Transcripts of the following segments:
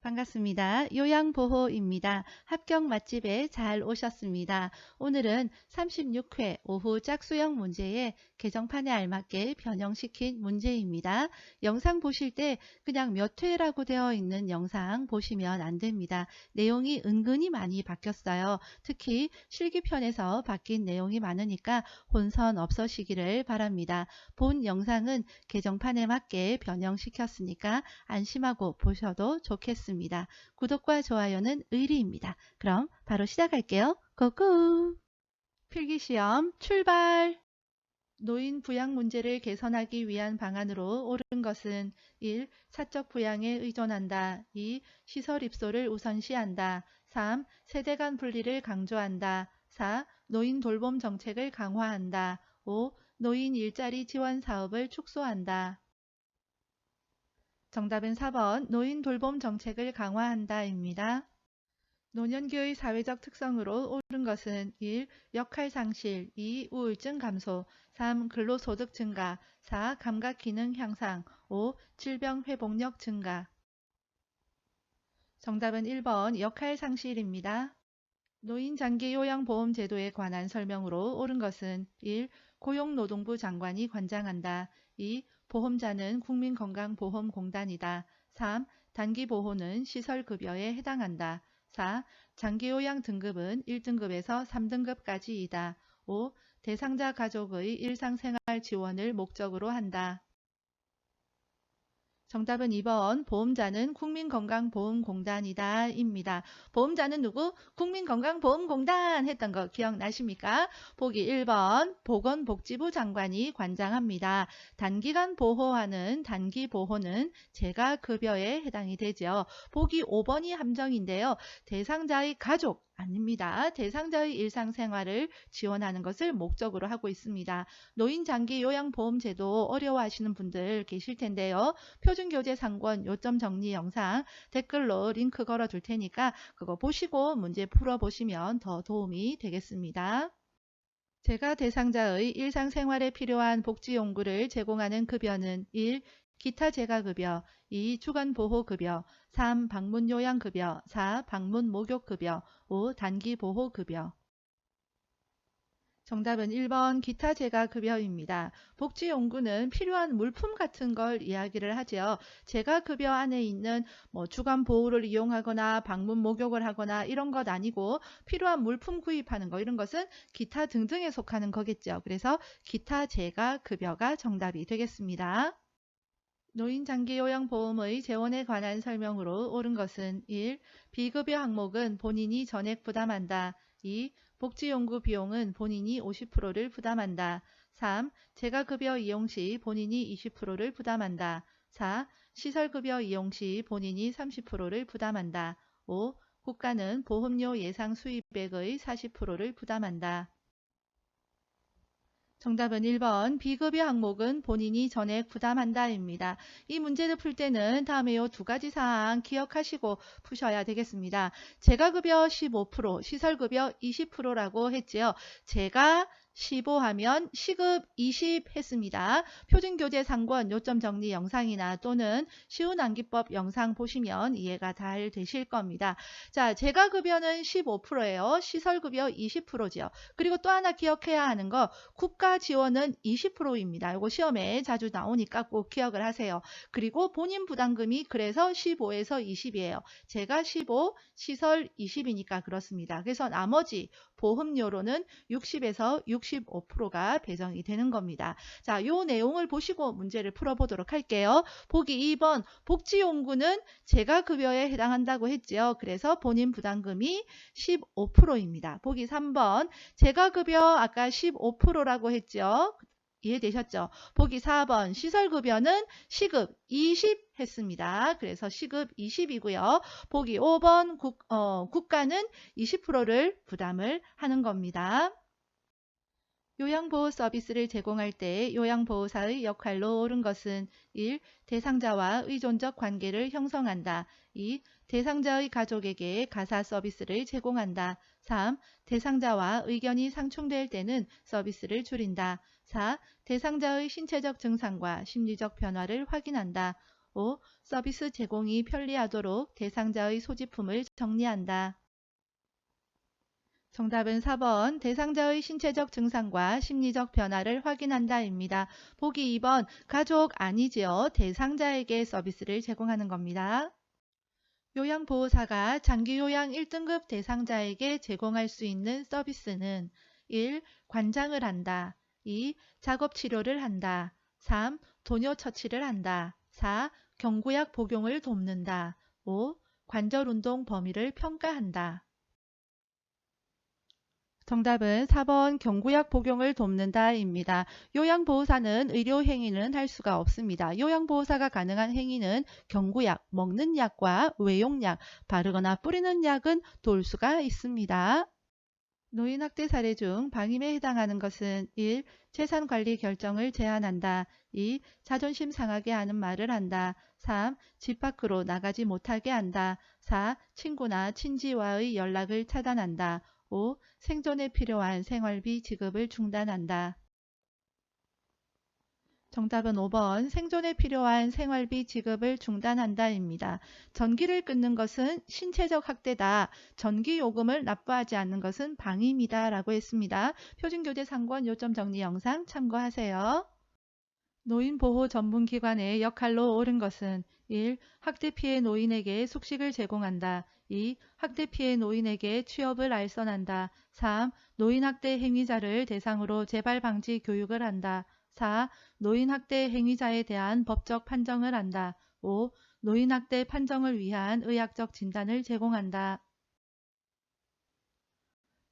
반갑습니다. 요양보호입니다. 합격 맛집에 잘 오셨습니다. 오늘은 36회 오후 짝수형 문제에 개정판에 알맞게 변형시킨 문제입니다. 영상 보실 때 그냥 몇 회라고 되어 있는 영상 보시면 안 됩니다. 내용이 은근히 많이 바뀌었어요. 특히 실기편에서 바뀐 내용이 많으니까 혼선 없으시기를 바랍니다. 본 영상은 개정판에 맞게 변형시켰으니까 안심하고 보셔도 좋겠습니다. 구독과 좋아요는 의리입니다. 그럼 바로 시작할게요. 고고! 필기시험 출발! 노인 부양 문제를 개선하기 위한 방안으로 옳은 것은 1. 사적 부양에 의존한다. 2. 시설 입소를 우선시한다. 3. 세대 간 분리를 강조한다. 4. 노인 돌봄 정책을 강화한다. 5. 노인 일자리 지원 사업을 축소한다. 정답은 4번 노인 돌봄 정책을 강화한다입니다. 노년기의 사회적 특성으로 옳은 것은 1. 역할 상실, 2. 우울증 감소, 3. 근로소득 증가, 4. 감각 기능 향상, 5. 질병 회복력 증가. 정답은 1번 역할 상실입니다. 노인 장기 요양보험 제도에 관한 설명으로 옳은 것은 1. 고용노동부 장관이 관장한다. 2. 보험자는 국민건강보험공단이다. 3. 단기보호는 시설급여에 해당한다. 4. 장기요양 등급은 1등급에서 3등급까지이다. 5. 대상자 가족의 일상생활 지원을 목적으로 한다. 정답은 2번 보험자는 국민건강보험공단이다 입니다. 보험자는 누구? 국민건강보험공단 했던 거 기억나십니까? 보기 1번 보건복지부 장관이 관장합니다. 단기간 보호하는 단기보호는 재가급여에 해당이 되죠. 보기 5번이 함정인데요. 대상자의 가족 아닙니다. 대상자의 일상생활을 지원하는 것을 목적으로 하고 있습니다. 노인장기요양보험제도 어려워하시는 분들 계실 텐데요. 표준교재 상권 요점 정리 영상 댓글로 링크 걸어 둘 테니까 그거 보시고 문제 풀어보시면 더 도움이 되겠습니다. 재가 대상자의 일상생활에 필요한 복지용구를 제공하는 급여는 1. 기타 재가급여, 2. 주간보호급여, 3. 방문요양급여, 4. 방문목욕급여, 5. 단기보호급여. 정답은 1번 기타 재가급여입니다. 복지용구는 필요한 물품 같은 걸 이야기를 하죠. 재가급여 안에 있는 주간보호를 이용하거나 방문 목욕을 하거나 이런 것 아니고 필요한 물품 구입하는 거 이런 것은 기타 등등에 속하는 거겠죠. 그래서 기타 재가급여가 정답이 되겠습니다. 노인장기요양보험의 재원에 관한 설명으로 옳은 것은 1. 비급여 항목은 본인이 전액 부담한다. 2. 복지용구 비용은 본인이 50%를 부담한다. 3. 재가급여 이용 시 본인이 20%를 부담한다. 4. 시설급여 이용 시 본인이 30%를 부담한다. 5. 국가는 보험료 예상 수입액의 40%를 부담한다. 정답은 1번 비급여 항목은 본인이 전액 부담한다입니다. 이 문제를 풀 때는 다음에 이 두 가지 사항 기억하시고 푸셔야 되겠습니다. 재가급여 15%, 시설급여 20%라고 했지요. 재가 15 하면 시급 20 했습니다. 표준교재 상권 요점 정리 영상이나 또는 쉬운 암기법 영상 보시면 이해가 잘 되실 겁니다. 자, 재가급여는 15%예요. 시설급여 20%죠. 그리고 또 하나 기억해야 하는 거 국가 지원은 20%입니다. 이거 시험에 자주 나오니까 꼭 기억을 하세요. 그리고 본인 부담금이 그래서 15에서 20이에요. 제가 15, 시설 20이니까 그렇습니다. 그래서 나머지 보험료로는 60에서 65%가 배정이 되는 겁니다. 자, 요 내용을 보시고 문제를 풀어보도록 할게요. 보기 2번 복지용구는 재가급여에 해당한다고 했지요. 그래서 본인 부담금이 15%입니다. 보기 3번 재가급여 아까 15%라고 했죠. 이해되셨죠? 보기 4번 시설급여는 시급 20 했습니다. 그래서 시급 20이고요. 보기 5번 국가는 20%를 부담을 하는 겁니다. 요양보호 서비스를 제공할 때 요양보호사의 역할로 옳은 것은 1. 대상자와 의존적 관계를 형성한다. 2. 대상자의 가족에게 가사 서비스를 제공한다. 3. 대상자와 의견이 상충될 때는 서비스를 줄인다. 4. 대상자의 신체적 증상과 심리적 변화를 확인한다. 5. 서비스 제공이 편리하도록 대상자의 소지품을 정리한다. 정답은 4번 대상자의 신체적 증상과 심리적 변화를 확인한다입니다. 보기 2번 가족 아니지요. 대상자에게 서비스를 제공하는 겁니다. 요양보호사가 장기요양 1등급 대상자에게 제공할 수 있는 서비스는 1. 관장을 한다. 2. 작업치료를 한다. 3. 도뇨처치를 한다. 4. 경구약 복용을 돕는다. 5. 관절운동 범위를 평가한다. 정답은 4번 경구약 복용을 돕는다입니다. 요양보호사는 의료행위는 할 수가 없습니다. 요양보호사가 가능한 행위는 경구약, 먹는 약과 외용약, 바르거나 뿌리는 약은 도울 수가 있습니다. 노인학대 사례 중 방임에 해당하는 것은 1. 재산관리 결정을 제한한다. 2. 자존심 상하게 하는 말을 한다. 3. 집 밖으로 나가지 못하게 한다. 4. 친구나 친지와의 연락을 차단한다. 5. 생존에 필요한 생활비 지급을 중단한다. 정답은 5번 생존에 필요한 생활비 지급을 중단한다입니다. 전기를 끊는 것은 신체적 학대다. 전기요금을 납부하지 않는 것은 방임이다 라고 했습니다. 표준교재 상권 요점 정리 영상 참고하세요. 노인보호 전문기관의 역할로 옳은 것은 1. 학대 피해 노인에게 숙식을 제공한다. 2. 학대 피해 노인에게 취업을 알선한다. 3. 노인학대 행위자를 대상으로 재발 방지 교육을 한다. 4. 노인학대 행위자에 대한 법적 판정을 한다. 5. 노인학대 판정을 위한 의학적 진단을 제공한다.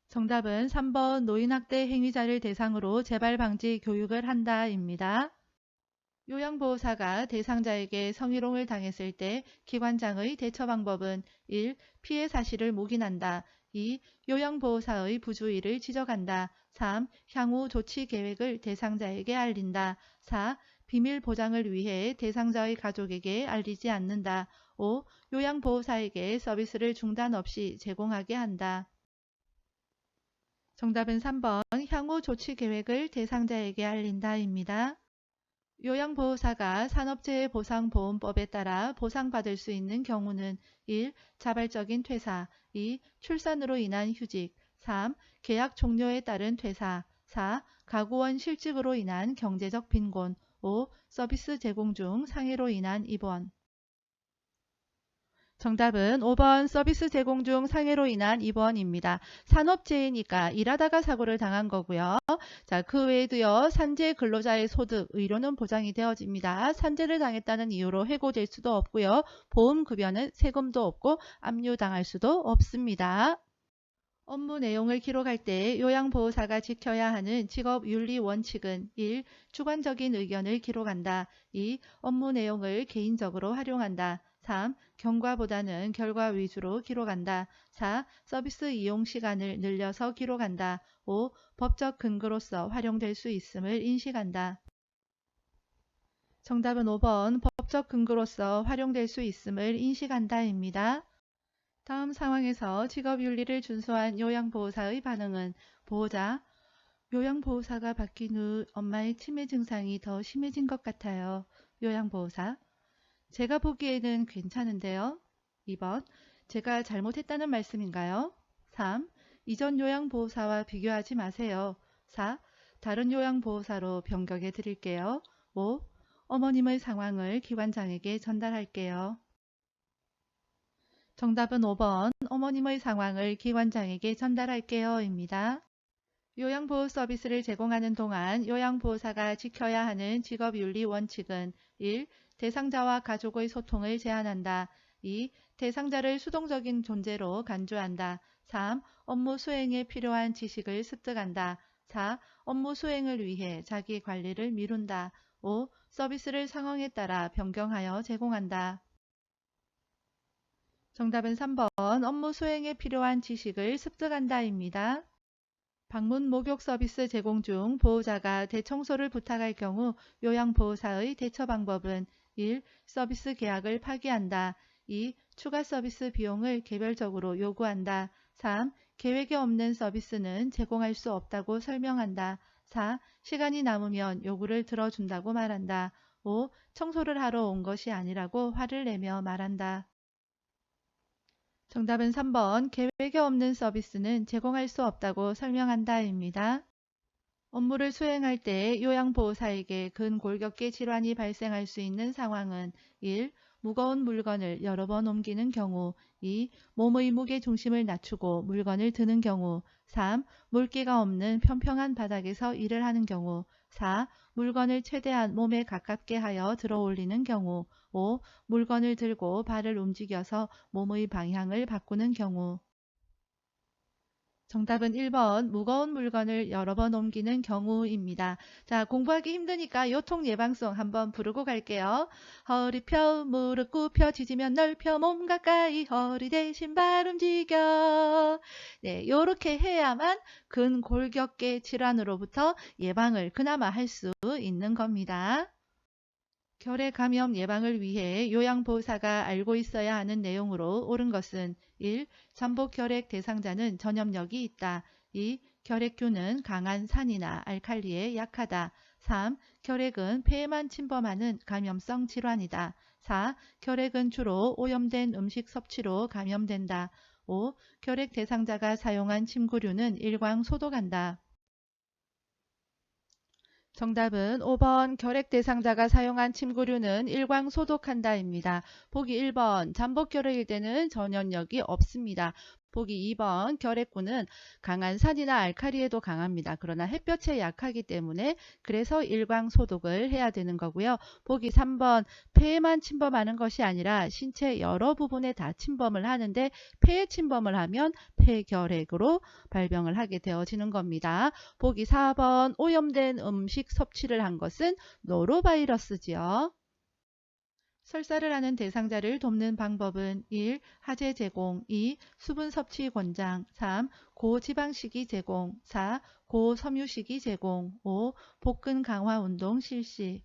정답은 3번 노인학대 행위자를 대상으로 재발 방지 교육을 한다입니다. 요양보호사가 대상자에게 성희롱을 당했을 때 기관장의 대처 방법은 1. 피해 사실을 묵인한다. 2. 요양보호사의 부주의를 지적한다. 3. 향후 조치 계획을 대상자에게 알린다. 4. 비밀 보장을 위해 대상자의 가족에게 알리지 않는다. 5. 요양보호사에게 서비스를 중단 없이 제공하게 한다. 정답은 3번 향후 조치 계획을 대상자에게 알린다입니다. 요양보호사가 산업재해보상보험법에 따라 보상받을 수 있는 경우는 1. 자발적인 퇴사 2. 출산으로 인한 휴직 3. 계약 종료에 따른 퇴사 4. 가구원 실직으로 인한 경제적 빈곤 5. 서비스 제공 중 상해로 인한 입원. 정답은 5번 서비스 제공 중 상해로 인한 입원입니다. 산업재해니까 일하다가 사고를 당한 거고요. 자, 그 외에도요. 산재 근로자의 소득, 의료는 보장이 되어집니다. 산재를 당했다는 이유로 해고될 수도 없고요. 보험급여는 세금도 없고 압류당할 수도 없습니다. 업무 내용을 기록할 때 요양보호사가 지켜야 하는 직업윤리 원칙은 1. 주관적인 의견을 기록한다. 2. 업무 내용을 개인적으로 활용한다. 3. 경과보다는 결과 위주로 기록한다. 4. 서비스 이용 시간을 늘려서 기록한다. 5. 법적 근거로서 활용될 수 있음을 인식한다. 정답은 5번 법적 근거로서 활용될 수 있음을 인식한다입니다. 다음 상황에서 직업윤리를 준수한 요양보호사의 반응은 보호자, 요양보호사가 바뀐 후 엄마의 치매 증상이 더 심해진 것 같아요. 요양보호사, 제가 보기에는 괜찮은데요. 2번, 제가 잘못했다는 말씀인가요? 3. 이전 요양보호사와 비교하지 마세요. 4. 다른 요양보호사로 변경해 드릴게요. 5. 어머님의 상황을 기관장에게 전달할게요. 정답은 5번 어머님의 상황을 기관장에게 전달할게요 입니다. 요양보호 서비스를 제공하는 동안 요양보호사가 지켜야 하는 직업윤리 원칙은 1. 대상자와 가족의 소통을 제한한다. 2. 대상자를 수동적인 존재로 간주한다. 3. 업무 수행에 필요한 지식을 습득한다. 4. 업무 수행을 위해 자기 관리를 미룬다. 5. 서비스를 상황에 따라 변경하여 제공한다. 정답은 3번 업무 수행에 필요한 지식을 습득한다입니다. 방문 목욕 서비스 제공 중 보호자가 대청소를 부탁할 경우 요양보호사의 대처 방법은 1. 서비스 계약을 파기한다. 2. 추가 서비스 비용을 개별적으로 요구한다. 3. 계획에 없는 서비스는 제공할 수 없다고 설명한다. 4. 시간이 남으면 요구를 들어준다고 말한다. 5. 청소를 하러 온 것이 아니라고 화를 내며 말한다. 정답은 3번. 계획에 없는 서비스는 제공할 수 없다고 설명한다입니다. 업무를 수행할 때 요양보호사에게 근골격계 질환이 발생할 수 있는 상황은 1. 무거운 물건을 여러 번 옮기는 경우 2. 몸의 무게 중심을 낮추고 물건을 드는 경우 3. 물기가 없는 평평한 바닥에서 일을 하는 경우 4. 물건을 최대한 몸에 가깝게 하여 들어 올리는 경우 5. 물건을 들고 발을 움직여서 몸의 방향을 바꾸는 경우. 정답은 1번 무거운 물건을 여러 번 옮기는 경우입니다. 자, 공부하기 힘드니까 요통 예방송 한번 부르고 갈게요. 허리 펴 무릎 굽혀 지지면 넓혀 몸 가까이 허리 대신 발 움직여. 네, 요렇게 해야만 근골격계 질환으로부터 예방을 그나마 할 수 있는 겁니다. 결핵 감염 예방을 위해 요양보호사가 알고 있어야 하는 내용으로 옳은 것은 1. 잠복 결핵 대상자는 전염력이 있다. 2. 결핵균은 강한 산이나 알칼리에 약하다. 3. 결핵은 폐에만 침범하는 감염성 질환이다. 4. 결핵은 주로 오염된 음식 섭취로 감염된다. 5. 결핵 대상자가 사용한 침구류는 일광 소독한다. 정답은 5번 결핵 대상자가 사용한 침구류는 일광 소독한다입니다. 보기 1번 잠복 결핵일 때는 전염력이 없습니다. 보기 2번 결핵균은 강한 산이나 알칼리에도 강합니다. 그러나 햇볕에 약하기 때문에 그래서 일광 소독을 해야 되는 거고요. 보기 3번 폐에만 침범하는 것이 아니라 신체 여러 부분에 다 침범을 하는데 폐에 침범을 하면 폐결핵으로 발병을 하게 되어지는 겁니다. 보기 4번 오염된 음식 섭취를 한 것은 노로바이러스지요. 설사를 하는 대상자를 돕는 방법은 1. 하재 제공 2. 수분 섭취 권장 3. 고지방식이 제공 4. 고섬유식이 제공 5. 복근 강화 운동 실시.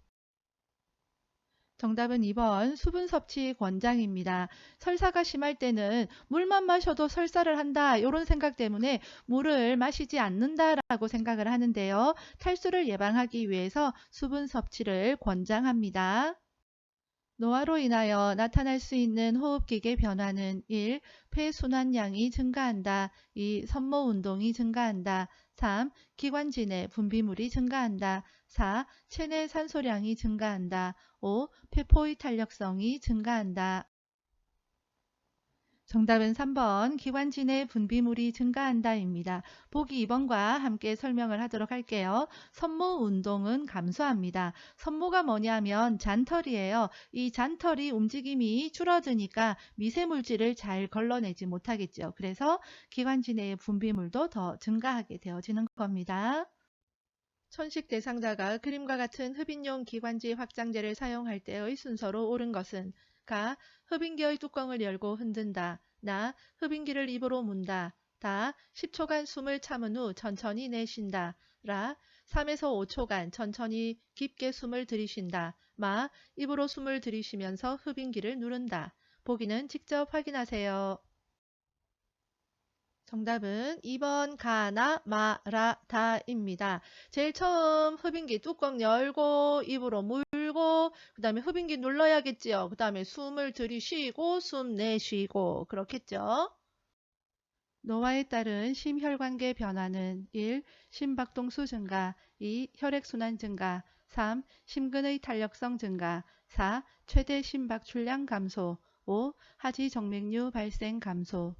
정답은 2번 수분 섭취 권장입니다. 설사가 심할 때는 물만 마셔도 설사를 한다 이런 생각 때문에 물을 마시지 않는다라고 생각을 하는데요. 탈수를 예방하기 위해서 수분 섭취를 권장합니다. 노화로 인하여 나타날 수 있는 호흡기계 변화는 1. 폐순환량이 증가한다. 2. 섬모 운동이 증가한다. 3. 기관지 내 분비물이 증가한다. 4. 체내 산소량이 증가한다. 5. 폐포의 탄력성이 증가한다. 정답은 3번 기관지 내 분비물이 증가한다입니다. 보기 2번과 함께 설명을 하도록 할게요. 섬모 운동은 감소합니다. 섬모가 뭐냐면 잔털이에요. 이 잔털이 움직임이 줄어드니까 미세물질을 잘 걸러내지 못하겠죠. 그래서 기관지 내의 분비물도 더 증가하게 되어지는 겁니다. 천식 대상자가 그림과 같은 흡인용 기관지 확장제를 사용할 때의 순서로 옳은 것은 가. 흡인기의 뚜껑을 열고 흔든다. 나. 흡인기를 입으로 문다. 다. 10초간 숨을 참은 후 천천히 내쉰다. 라. 3에서 5초간 천천히 깊게 숨을 들이쉰다. 마. 입으로 숨을 들이쉬면서 흡인기를 누른다. 보기는 직접 확인하세요. 정답은 2번 가나 마라 다입니다. 제일 처음 흡인기 뚜껑 열고 입으로 물고 그 다음에 흡인기 눌러야겠지요. 그 다음에 숨을 들이쉬고 숨 내쉬고 그렇겠죠. 노화에 따른 심혈관계 변화는 1. 심박동수 증가 2. 혈액순환 증가 3. 심근의 탄력성 증가 4. 최대 심박출량 감소 5. 하지 정맥류 발생 감소.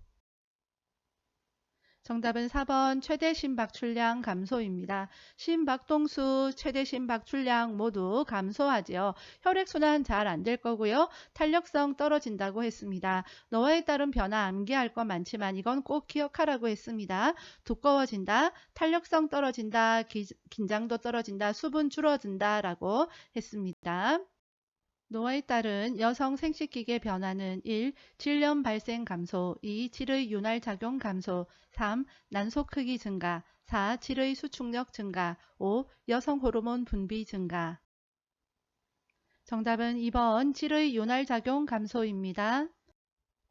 정답은 4번 최대 심박 출량 감소입니다. 심박동수, 최대 심박 출량 모두 감소하지요. 혈액순환 잘 안 될 거고요. 탄력성 떨어진다고 했습니다. 노화에 따른 변화 암기할 건 많지만 이건 꼭 기억하라고 했습니다. 두꺼워진다, 탄력성 떨어진다, 긴장도 떨어진다, 수분 줄어든다 라고 했습니다. 노화에 따른 여성 생식기계 변화는 1. 질염 발생 감소 2. 질의 윤활 작용 감소 3. 난소 크기 증가 4. 질의 수축력 증가 5. 여성 호르몬 분비 증가. 정답은 2번 질의 윤활 작용 감소입니다.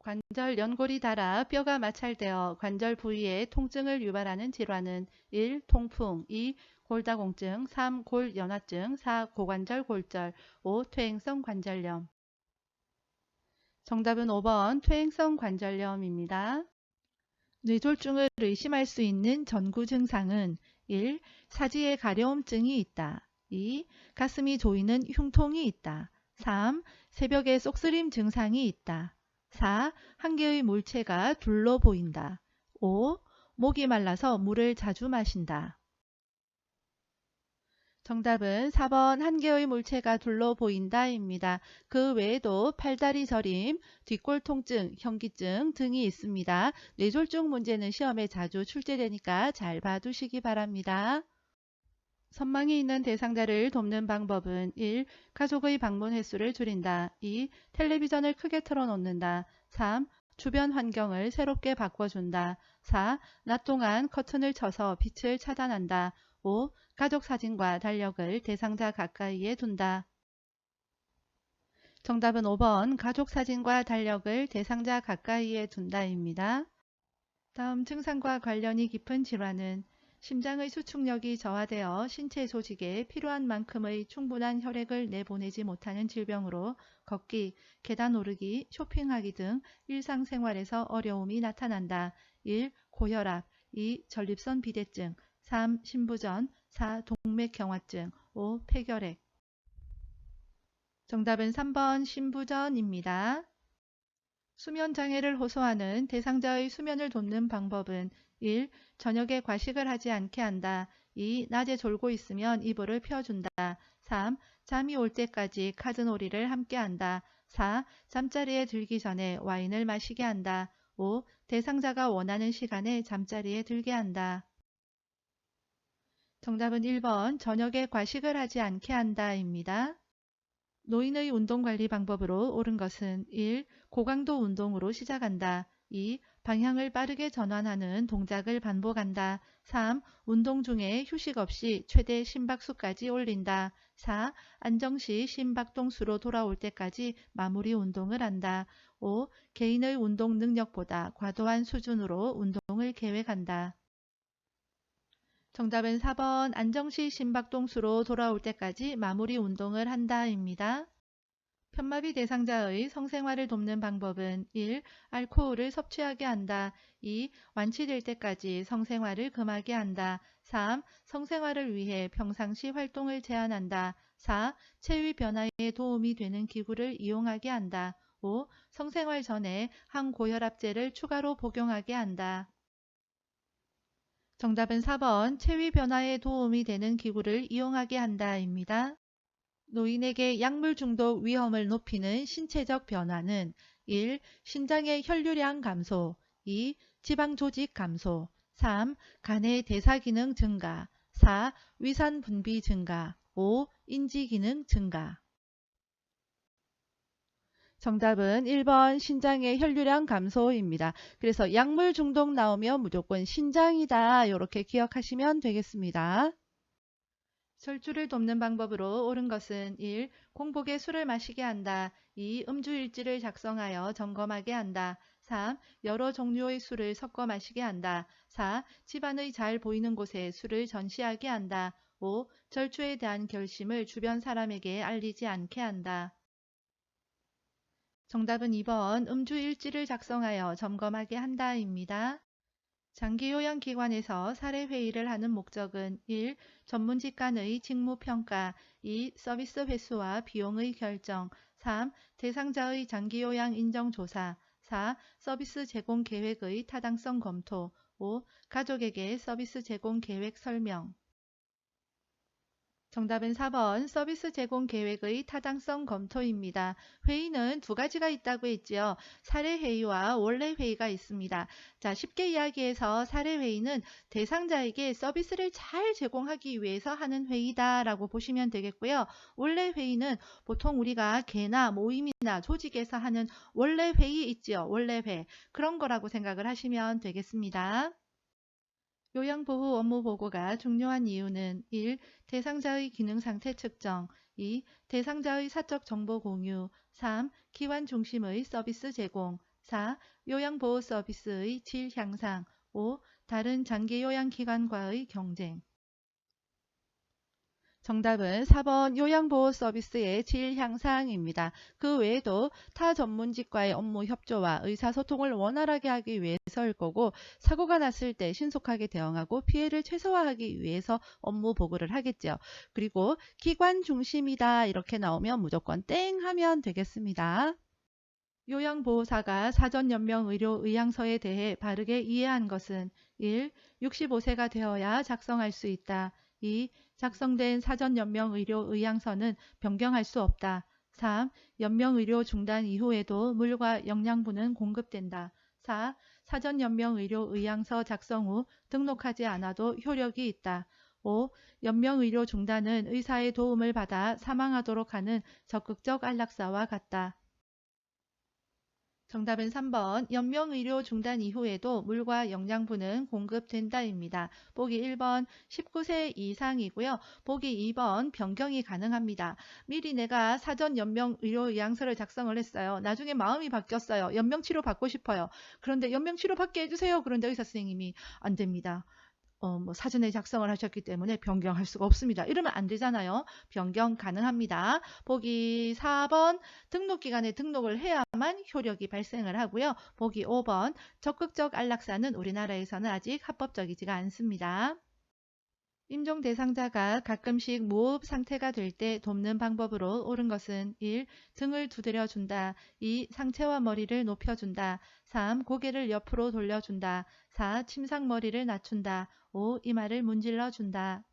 관절 연골이 닳아 뼈가 마찰되어 관절 부위에 통증을 유발하는 질환은 1. 통풍, 2. 골다공증, 3. 골연화증, 4. 고관절 골절, 5. 퇴행성 관절염. 정답은 5번 퇴행성 관절염입니다. 뇌졸중을 의심할 수 있는 전구 증상은 1. 사지에 가려움증이 있다. 2. 가슴이 조이는 흉통이 있다. 3. 새벽에 쏙쓰림 증상이 있다. 4. 한 개의 물체가 둘러 보인다. 5. 목이 말라서 물을 자주 마신다. 정답은 4번 한 개의 물체가 둘러 보인다입니다. 그 외에도 팔다리 저림, 뒷골 통증, 현기증 등이 있습니다. 뇌졸중 문제는 시험에 자주 출제되니까 잘 봐두시기 바랍니다. 선망이 있는 대상자를 돕는 방법은 1. 가족의 방문 횟수를 줄인다. 2. 텔레비전을 크게 틀어놓는다. 3. 주변 환경을 새롭게 바꿔준다. 4. 낮 동안 커튼을 쳐서 빛을 차단한다. 5. 가족 사진과 달력을 대상자 가까이에 둔다. 정답은 5번 가족 사진과 달력을 대상자 가까이에 둔다입니다. 다음 증상과 관련이 깊은 질환은 심장의 수축력이 저하되어 신체 조직에 필요한 만큼의 충분한 혈액을 내보내지 못하는 질병으로 걷기, 계단 오르기, 쇼핑하기 등 일상생활에서 어려움이 나타난다. 1. 고혈압, 2. 전립선 비대증, 3. 신부전, 4. 동맥경화증, 5. 폐결핵. 정답은 3번 신부전입니다. 수면장애를 호소하는 대상자의 수면을 돕는 방법은 1. 저녁에 과식을 하지 않게 한다. 2. 낮에 졸고 있으면 이불을 펴준다. 3. 잠이 올 때까지 카드놀이를 함께 한다. 4. 잠자리에 들기 전에 와인을 마시게 한다. 5. 대상자가 원하는 시간에 잠자리에 들게 한다. 정답은 1번 저녁에 과식을 하지 않게 한다입니다. 노인의 운동관리 방법으로 옳은 것은 1. 고강도 운동으로 시작한다. 2. 방향을 빠르게 전환하는 동작을 반복한다. 3. 운동 중에 휴식 없이 최대 심박수까지 올린다. 4. 안정시 심박동수로 돌아올 때까지 마무리 운동을 한다. 5. 개인의 운동 능력보다 과도한 수준으로 운동을 계획한다. 정답은 4번 안정시 심박동수로 돌아올 때까지 마무리 운동을 한다입니다. 편마비 대상자의 성생활을 돕는 방법은 1. 알코올을 섭취하게 한다. 2. 완치될 때까지 성생활을 금하게 한다. 3. 성생활을 위해 평상시 활동을 제한한다. 4. 체위 변화에 도움이 되는 기구를 이용하게 한다. 5. 성생활 전에 항고혈압제를 추가로 복용하게 한다. 정답은 4번 체위 변화에 도움이 되는 기구를 이용하게 한다입니다. 노인에게 약물 중독 위험을 높이는 신체적 변화는 1. 신장의 혈류량 감소, 2. 지방 조직 감소, 3. 간의 대사 기능 증가, 4. 위산 분비 증가, 5. 인지 기능 증가. 정답은 1번 신장의 혈류량 감소입니다. 그래서 약물 중독 나오면 무조건 신장이다. 이렇게 기억하시면 되겠습니다. 절주를 돕는 방법으로 옳은 것은 1. 공복에 술을 마시게 한다. 2. 음주일지를 작성하여 점검하게 한다. 3. 여러 종류의 술을 섞어 마시게 한다. 4. 집안의 잘 보이는 곳에 술을 전시하게 한다. 5. 절주에 대한 결심을 주변 사람에게 알리지 않게 한다. 정답은 2번 음주일지를 작성하여 점검하게 한다입니다. 장기요양기관에서 사례회의를 하는 목적은 1. 전문직 간의 직무평가, 2. 서비스 횟수와 비용의 결정, 3. 대상자의 장기요양 인정조사, 4. 서비스 제공 계획의 타당성 검토, 5. 가족에게 서비스 제공 계획 설명. 정답은 4번 서비스 제공 계획의 타당성 검토입니다. 회의는 두 가지가 있다고 했지요. 사례회의와 원래회의가 있습니다. 자, 쉽게 이야기해서 사례회의는 대상자에게 서비스를 잘 제공하기 위해서 하는 회의다라고 보시면 되겠고요. 원래회의는 보통 우리가 개나 모임이나 조직에서 하는 원래회의 있지요. 원래회. 그런 거라고 생각을 하시면 되겠습니다. 요양보호 업무 보고가 중요한 이유는 1. 대상자의 기능상태 측정, 2. 대상자의 사적 정보 공유, 3. 기관 중심의 서비스 제공, 4. 요양보호 서비스의 질 향상. 5. 다른 장기 요양기관과의 경쟁. 정답은 4번 요양보호 서비스의 질 향상입니다. 그 외에도 타 전문직과의 업무 협조와 의사소통을 원활하게 하기 위해서일 거고, 사고가 났을 때 신속하게 대응하고 피해를 최소화하기 위해서 업무 보고를 하겠죠. 그리고 기관 중심이다 이렇게 나오면 무조건 땡 하면 되겠습니다. 요양보호사가 사전연명의료의향서에 대해 바르게 이해한 것은 1. 65세가 되어야 작성할 수 있다. 2. 작성된 사전연명의료의향서는 변경할 수 없다. 3. 연명의료 중단 이후에도 물과 영양분은 공급된다. 4. 사전연명의료의향서 작성 후 등록하지 않아도 효력이 있다. 5. 연명의료 중단은 의사의 도움을 받아 사망하도록 하는 적극적 안락사와 같다. 정답은 3번 연명의료 중단 이후에도 물과 영양분은 공급된다입니다. 보기 1번 19세 이상이고요. 보기 2번 변경이 가능합니다. 미리 내가 사전 연명의료의향서를 작성을 했어요. 나중에 마음이 바뀌었어요. 연명치료 받고 싶어요. 그런데 연명치료 받게 해주세요. 그런데 의사 선생님이 안 됩니다. 사전에 작성을 하셨기 때문에 변경할 수가 없습니다. 이러면 안 되잖아요. 변경 가능합니다. 보기 4번 등록기간에 등록을 해야만 효력이 발생을 하고요. 보기 5번 적극적 안락사는 우리나라에서는 아직 합법적이지가 않습니다. 임종 대상자가 가끔씩 무호흡 상태가 될 때 돕는 방법으로 옳은 것은 1. 등을 두드려 준다. 2. 상체와 머리를 높여준다. 3. 고개를 옆으로 돌려준다. 4. 침상머리를 낮춘다. 5. 이마를 문질러 준다.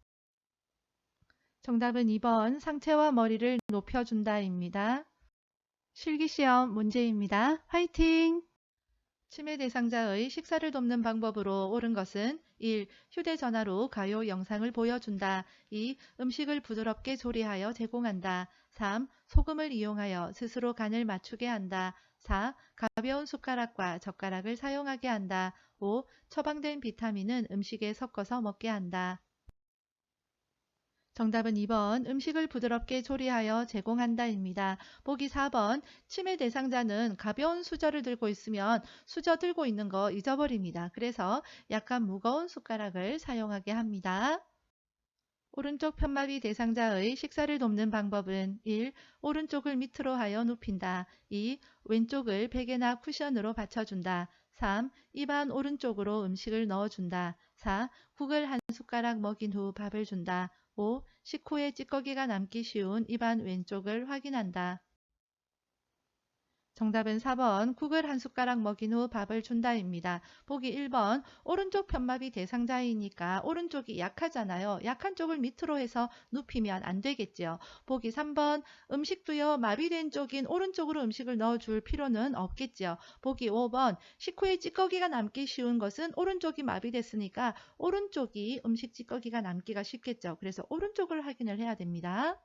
정답은 2번 상체와 머리를 높여준다입니다. 실기시험 문제입니다. 화이팅! 치매 대상자의 식사를 돕는 방법으로 옳은 것은 1. 휴대전화로 가요 영상을 보여준다. 2. 음식을 부드럽게 조리하여 제공한다. 3. 소금을 이용하여 스스로 간을 맞추게 한다. 4. 가벼운 숟가락과 젓가락을 사용하게 한다. 5. 처방된 비타민은 음식에 섞어서 먹게 한다. 정답은 2번 음식을 부드럽게 조리하여 제공한다입니다. 보기 4번 치매 대상자는 가벼운 수저를 들고 있으면 수저 들고 있는 거 잊어버립니다. 그래서 약간 무거운 숟가락을 사용하게 합니다. 오른쪽 편마비 대상자의 식사를 돕는 방법은 1. 오른쪽을 밑으로 하여 눕힌다. 2. 왼쪽을 베개나 쿠션으로 받쳐준다. 3. 입안 오른쪽으로 음식을 넣어준다. 4. 국을 한 숟가락 먹인 후 밥을 준다. 5. 식후에 찌꺼기가 남기 쉬운 입안 왼쪽을 확인한다. 정답은 4번 국을 한 숟가락 먹인 후 밥을 준다입니다. 보기 1번 오른쪽 편마비 대상자이니까 오른쪽이 약하잖아요. 약한 쪽을 밑으로 해서 눕히면 안 되겠죠. 보기 3번 음식도요 마비된 쪽인 오른쪽으로 음식을 넣어줄 필요는 없겠죠. 보기 5번 식후에 찌꺼기가 남기 쉬운 것은 오른쪽이 마비됐으니까 오른쪽이 음식 찌꺼기가 남기가 쉽겠죠. 그래서 오른쪽을 확인을 해야 됩니다.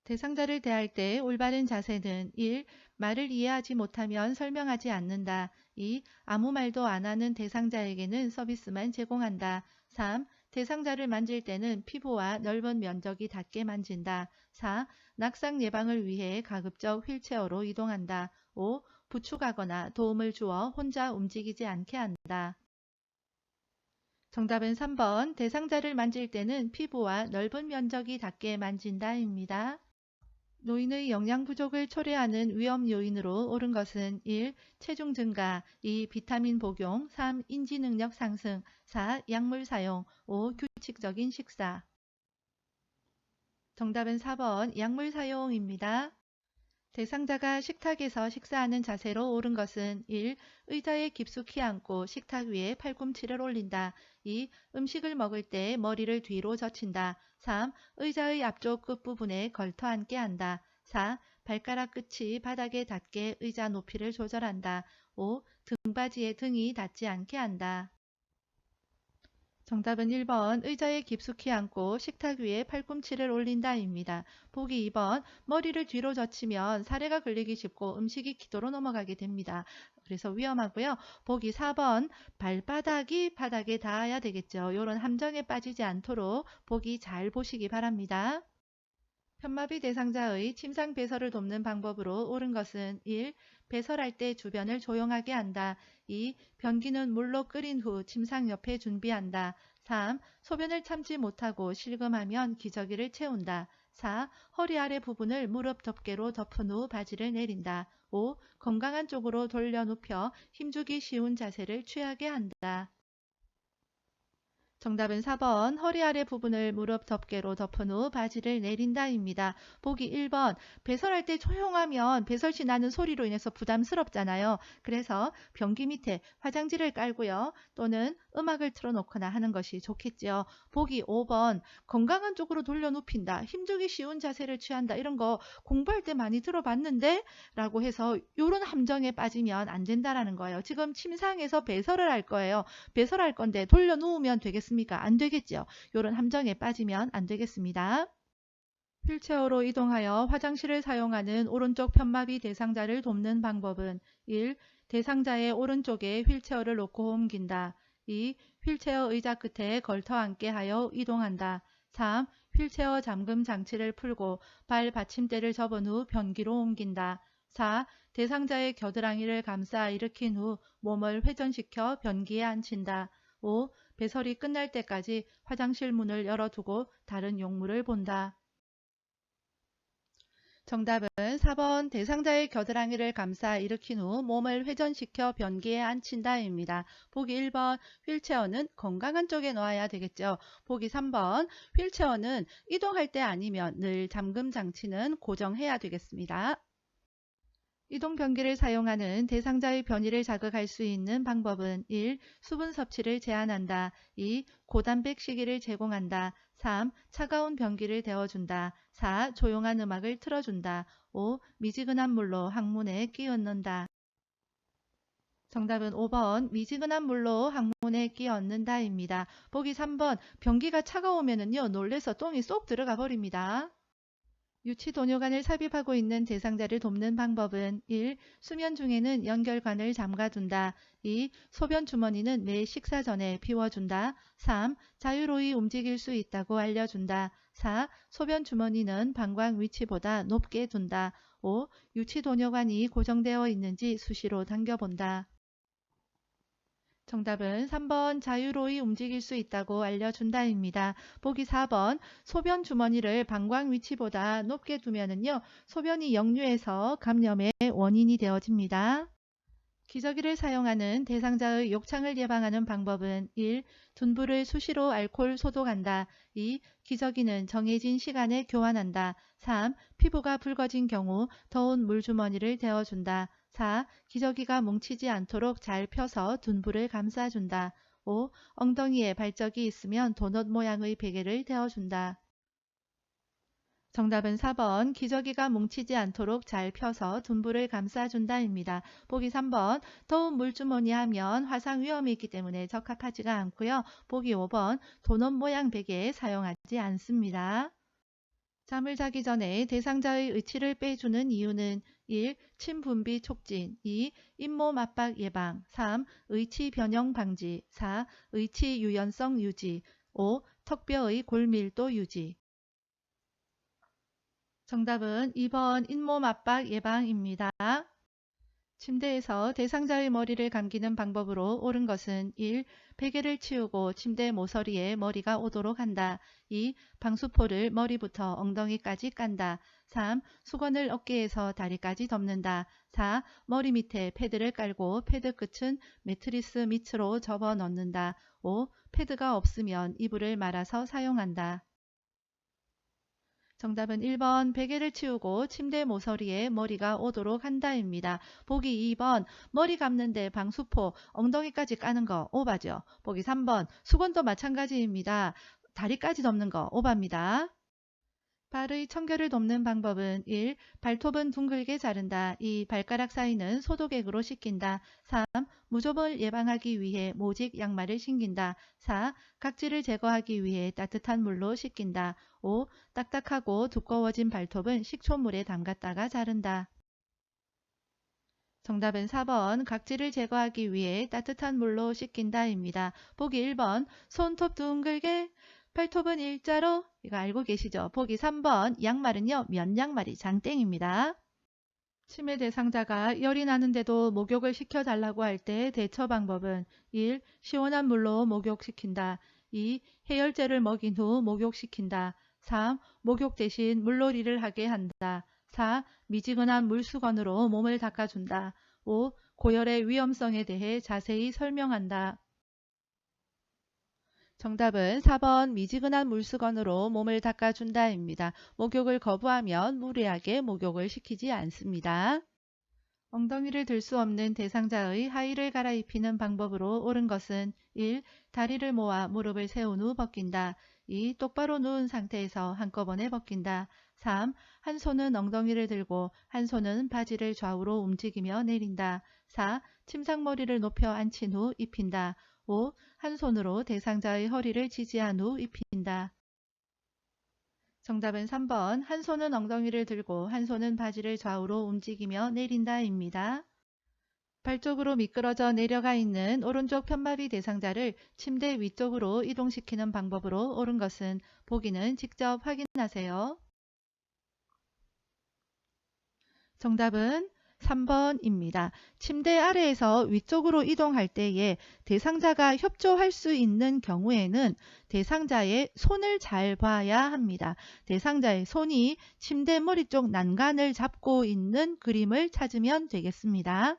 대상자를 대할 때 올바른 자세는 1. 말을 이해하지 못하면 설명하지 않는다. 2. 아무 말도 안 하는 대상자에게는 서비스만 제공한다. 3. 대상자를 만질 때는 피부와 넓은 면적이 닿게 만진다. 4. 낙상 예방을 위해 가급적 휠체어로 이동한다. 5. 부축하거나 도움을 주어 혼자 움직이지 않게 한다. 정답은 3번 대상자를 만질 때는 피부와 넓은 면적이 닿게 만진다입니다. 노인의 영양 부족을 초래하는 위험 요인으로 옳은 것은 1. 체중 증가, 2. 비타민 복용, 3. 인지 능력 상승, 4. 약물 사용, 5. 규칙적인 식사. 정답은 4번 약물 사용입니다. 대상자가 식탁에서 식사하는 자세로 옳은 것은 1. 의자에 깊숙이 앉고 식탁 위에 팔꿈치를 올린다. 2. 음식을 먹을 때 머리를 뒤로 젖힌다. 3. 의자의 앞쪽 끝부분에 걸터 앉게 한다. 4. 발가락 끝이 바닥에 닿게 의자 높이를 조절한다. 5. 등받이에 등이 닿지 않게 한다. 정답은 1번 의자에 깊숙이 앉고 식탁 위에 팔꿈치를 올린다입니다. 보기 2번 머리를 뒤로 젖히면 사례가 걸리기 쉽고 음식이 기도로 넘어가게 됩니다. 그래서 위험하고요. 보기 4번 발바닥이 바닥에 닿아야 되겠죠. 이런 함정에 빠지지 않도록 보기 잘 보시기 바랍니다. 편마비 대상자의 침상 배설을 돕는 방법으로 옳은 것은 1. 배설할 때 주변을 조용하게 한다. 2. 변기는 물로 끓인 후 침상 옆에 준비한다. 3. 소변을 참지 못하고 실금하면 기저귀를 채운다. 4. 허리 아래 부분을 무릎 덮개로 덮은 후 바지를 내린다. 5. 건강한 쪽으로 돌려 눕혀 힘주기 쉬운 자세를 취하게 한다. 정답은 4번 허리 아래 부분을 무릎 덮개로 덮은 후 바지를 내린다입니다. 보기 1번 배설할 때 조용하면 배설시 나는 소리로 인해서 부담스럽잖아요. 그래서 변기 밑에 화장지를 깔고요. 또는 음악을 틀어놓거나 하는 것이 좋겠죠. 보기 5번 건강한 쪽으로 돌려 눕힌다. 힘주기 쉬운 자세를 취한다. 이런 거 공부할 때 많이 들어봤는데 라고 해서 이런 함정에 빠지면 안 된다라는 거예요. 지금 침상에서 배설을 할 거예요. 배설할 건데 돌려 누우면 되겠습니까? 안 되겠죠. 이런 함정에 빠지면 안 되겠습니다. 휠체어로 이동하여 화장실을 사용하는 오른쪽 편마비 대상자를 돕는 방법은 1. 대상자의 오른쪽에 휠체어를 놓고 옮긴다. 2. 휠체어 의자 끝에 걸터 앉게 하여 이동한다. 3. 휠체어 잠금 장치를 풀고 발 받침대를 접은 후 변기로 옮긴다. 4. 대상자의 겨드랑이를 감싸 일으킨 후 몸을 회전시켜 변기에 앉힌다. 5. 배설이 끝날 때까지 화장실 문을 열어두고 다른 용물을 본다. 정답은 4번 대상자의 겨드랑이를 감싸 일으킨 후 몸을 회전시켜 변기에 앉힌다입니다. 보기 1번 휠체어는 건강한 쪽에 놓아야 되겠죠. 보기 3번 휠체어는 이동할 때 아니면 늘 잠금 장치는 고정해야 되겠습니다. 이동 변기를 사용하는 대상자의 변이를 자극할 수 있는 방법은 1. 수분 섭취를 제한한다. 2. 고단백 식이를 제공한다. 3. 차가운 변기를 데워준다. 4. 조용한 음악을 틀어준다. 5. 미지근한 물로 항문에 끼얹는다. 정답은 5번 미지근한 물로 항문에 끼얹는다입니다. 보기 3번 변기가 차가우면요 놀래서 똥이 쏙 들어가 버립니다. 유치도뇨관을 삽입하고 있는 대상자를 돕는 방법은 1. 수면 중에는 연결관을 잠가둔다. 2. 소변 주머니는 매 식사 전에 비워준다. 3. 자유로이 움직일 수 있다고 알려준다. 4. 소변 주머니는 방광 위치보다 높게 둔다. 5. 유치도뇨관이 고정되어 있는지 수시로 당겨본다. 정답은 3번 자유로이 움직일 수 있다고 알려준다입니다. 보기 4번 소변 주머니를 방광 위치보다 높게 두면은요 소변이 역류해서 감염의 원인이 되어집니다. 기저귀를 사용하는 대상자의 욕창을 예방하는 방법은 1. 둔부를 수시로 알코올 소독한다. 2. 기저귀는 정해진 시간에 교환한다. 3. 피부가 붉어진 경우 더운 물주머니를 데워준다. 4. 기저귀가 뭉치지 않도록 잘 펴서 둔부를 감싸준다. 5. 엉덩이에 발적이 있으면 도넛 모양의 베개를 데워준다. 정답은 4번 기저귀가 뭉치지 않도록 잘 펴서 둔부를 감싸준다입니다. 보기 3번 더운 물주머니 하면 화상 위험이 있기 때문에 적합하지가 않고요. 보기 5번 도넛 모양 베개 사용하지 않습니다. 잠을 자기 전에 대상자의 의치를 빼주는 이유는 1. 침 분비 촉진 2. 잇몸 압박 예방 3. 의치 변형 방지 4. 의치 유연성 유지 5. 턱뼈의 골밀도 유지 정답은 2번 잇몸 압박 예방입니다. 침대에서 대상자의 머리를 감기는 방법으로 옳은 것은 1. 베개를 치우고 침대 모서리에 머리가 오도록 한다. 2. 방수포를 머리부터 엉덩이까지 깐다. 3. 수건을 어깨에서 다리까지 덮는다. 4. 머리 밑에 패드를 깔고 패드 끝은 매트리스 밑으로 접어 넣는다. 5. 패드가 없으면 이불을 말아서 사용한다. 정답은 1번 베개를 치우고 침대 모서리에 머리가 오도록 한다입니다. 보기 2번 머리 감는데 방수포 엉덩이까지 까는 거 오바죠. 보기 3번 수건도 마찬가지입니다. 다리까지 덮는 거 오바입니다. 발의 청결을 돕는 방법은 1. 발톱은 둥글게 자른다. 2. 발가락 사이는 소독액으로 씻긴다. 3. 무좀을 예방하기 위해 모직 양말을 신긴다. 4. 각질을 제거하기 위해 따뜻한 물로 씻긴다. 5. 딱딱하고 두꺼워진 발톱은 식초물에 담갔다가 자른다. 정답은 4번 각질을 제거하기 위해 따뜻한 물로 씻긴다입니다. 보기 1번 손톱 둥글게 발톱은 일자로 이거 알고 계시죠? 보기 3번 양말은요 면양말이 장땡입니다. 치매 대상자가 열이 나는데도 목욕을 시켜달라고 할 때 대처 방법은 1. 시원한 물로 목욕시킨다. 2. 해열제를 먹인 후 목욕시킨다. 3. 목욕 대신 물놀이를 하게 한다. 4. 미지근한 물수건으로 몸을 닦아준다. 5. 고열의 위험성에 대해 자세히 설명한다. 정답은 4번 미지근한 물수건으로 몸을 닦아준다입니다. 목욕을 거부하면 무리하게 목욕을 시키지 않습니다. 엉덩이를 들 수 없는 대상자의 하의를 갈아입히는 방법으로 옳은 것은 1. 다리를 모아 무릎을 세운 후 벗긴다. 2. 똑바로 누운 상태에서 한꺼번에 벗긴다. 3. 한 손은 엉덩이를 들고 한 손은 바지를 좌우로 움직이며 내린다. 4. 침상머리를 높여 앉힌 후 입힌다. 5. 한 손으로 대상자의 허리를 지지한 후 입힌다. 정답은 3번 한 손은 엉덩이를 들고 한 손은 바지를 좌우로 움직이며 내린다입니다. 발 쪽으로 미끄러져 내려가 있는 오른쪽 편마비 대상자를 침대 위쪽으로 이동시키는 방법으로 옳은 것은 보기는 직접 확인하세요. 정답은 3번입니다. 침대 아래에서 위쪽으로 이동할 때에 대상자가 협조할 수 있는 경우에는 대상자의 손을 잘 봐야 합니다. 대상자의 손이 침대 머리 쪽 난간을 잡고 있는 그림을 찾으면 되겠습니다.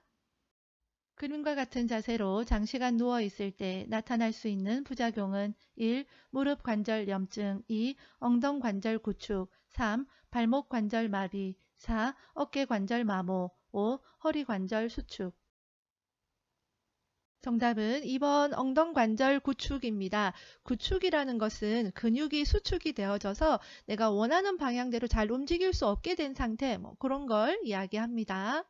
그림과 같은 자세로 장시간 누워 있을 때 나타날 수 있는 부작용은 1. 무릎 관절 염증 2. 엉덩 관절 구축 3. 발목 관절 마비 4. 어깨 관절 마모 5. 허리 관절 수축. 정답은 2번 엉덩 관절 구축입니다. 구축이라는 것은 근육이 수축이 되어져서 내가 원하는 방향대로 잘 움직일 수 없게 된 상태, 그런 걸 이야기합니다.